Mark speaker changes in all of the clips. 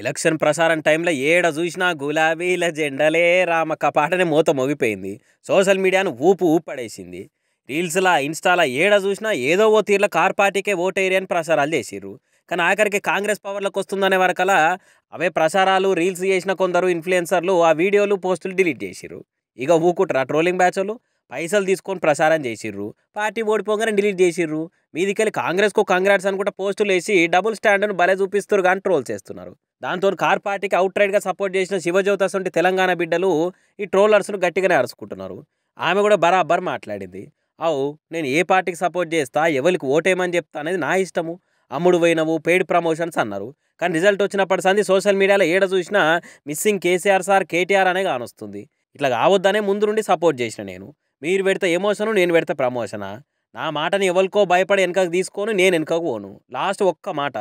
Speaker 1: Election ప్రచారం టైంలో ఏడ చూసినా గులాబీల జెండలే రామక్క పాటనే మూత మోగిపోయింది. సోషల్ మీడియాను ఊపు ఊపడేసింది. రీల్స్లా ఇన్స్టాలా ఏడ చూసినా ఏదో ఓ తీర్ల కార్ పార్టీకే ఓటేరి అని ప్రచారాలు చేసిర్రు. కానీ ఆఖరికి కాంగ్రెస్ పవర్లోకి వస్తుందనే వరకలా అవే ప్రచారాలు రీల్స్ చేసిన కొందరు ఇన్ఫ్లుయెన్సర్లు ఆ వీడియోలు పోస్టులు డిలీట్ చేసిర్రు. ఇక ఊకుట్రా ట్రోలింగ్ బ్యాచ్లు పైసలు తీసుకొని ప్రచారం చేసిర్రు. పార్టీ ఓడిపోగానే డిలీట్ చేసిర్రు. మీదికెళ్ళి కాంగ్రెస్కు కంగ్రాట్స్ అనుకుంటే పోస్టులు వేసి డబుల్ స్టాండ్ను భలే చూపిస్తారు కానీ ట్రోల్ చేస్తున్నారు. దాంతో కార్ పార్టీకి అవుట్ రైట్గా సపోర్ట్ చేసిన శివజ్యోతి అసంటి తెలంగాణ బిడ్డలు ఈ ట్రోలర్స్ను గట్టిగానే అరుచుకుంటున్నారు. ఆమె కూడా బరాబర్ మాట్లాడింది. అవు నేను ఏ పార్టీకి సపోర్ట్ చేస్తా, ఎవరికి ఓటేయమని చెప్తా అనేది నా ఇష్టము, అమ్ముడు పోయినవు పెయిడ్ ప్రమోషన్స్ అన్నారు. కానీ రిజల్ట్ వచ్చినప్పటి సంది సోషల్ మీడియాలో ఏడ చూసినా మిస్సింగ్ కేసీఆర్ సార్ కేటీఆర్ అనే కానొస్తుంది. ఇట్లా కావద్దనే ముందు నుండి సపోర్ట్ చేసిన నేను. మీరు పెడితే ఎమోషను, నేను పెడితే ప్రమోషనా? నా మాటని ఎవరికో భయపడి వెనకకు తీసుకొని నేను వెనకకు పోను. లాస్ట్ ఒక్క మాట,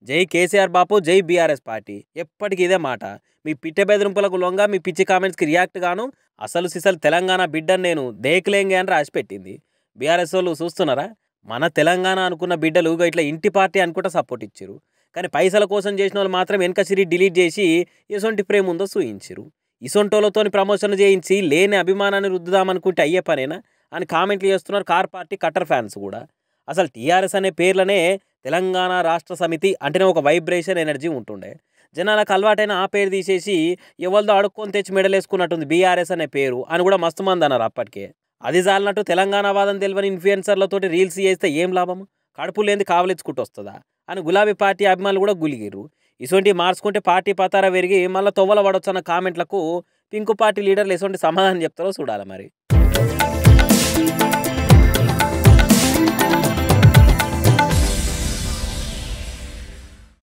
Speaker 1: జై కేసీఆర్ బాపు, జై బీఆర్ఎస్ పార్టీ. ఎప్పటికీ ఇదే మాట. మీ పిట్టె బెదిరింపులకు లొంగ, మీ పిచ్చి కామెంట్స్కి రియాక్ట్ గాను అసలు సిసలు తెలంగాణ బిడ్డను నేను దేకులేంగే అని రాసిపెట్టింది. బీఆర్ఎస్ వాళ్ళు చూస్తున్నారా? మన తెలంగాణ అనుకున్న బిడ్డలు ఇట్లా ఇంటి పార్టీ అనుకుంటా సపోర్ట్ ఇచ్చారు. కానీ పైసల కోసం చేసిన వాళ్ళు మాత్రం వెనక సిరి డిలీట్ చేసి ఎసొంటి ప్రేమ ఉందో చూయించారు. ఇసొంటోళ్ళతోని ప్రమోషన్ చేయించి లేని అభిమానాన్ని రుద్దుదామనుకుంటే అయ్యే పనేనా అని కామెంట్లు చేస్తున్నారు కార్ పార్టీ కట్టర్ ఫ్యాన్స్ కూడా. అసలు టీఆర్ఎస్ అనే పేర్లనే తెలంగాణ రాష్ట్ర సమితి అంటేనే ఒక వైబ్రేషన్ ఎనర్జీ ఉంటుండే. జనాలకు అలవాటైన ఆ పేరు తీసేసి ఎవరిదో అడుక్కొని తెచ్చి మెడలేసుకున్నట్టుంది బీఆర్ఎస్ అనే పేరు అని కూడా మస్తు మంది అన్నారు అప్పటికే. అది జాలినట్టు తెలంగాణ వాదం తెలియని ఇన్ఫ్లుయెన్సర్లతోటి రీల్స్ చేస్తే ఏం లాభం? కడుపు లేని కావలించుకుంటూ వస్తుందా అని గులాబీ పార్టీ అభిమానులు కూడా గులిగిరు. ఇటువంటి మార్చుకుంటే పార్టీ పతారా పెరిగి మళ్ళీ తొవ్వల పడొచ్చు అన్న కామెంట్లకు పింకు పార్టీ లీడర్లు ఎటువంటి సమాధానం చెప్తారో చూడాలి మరి.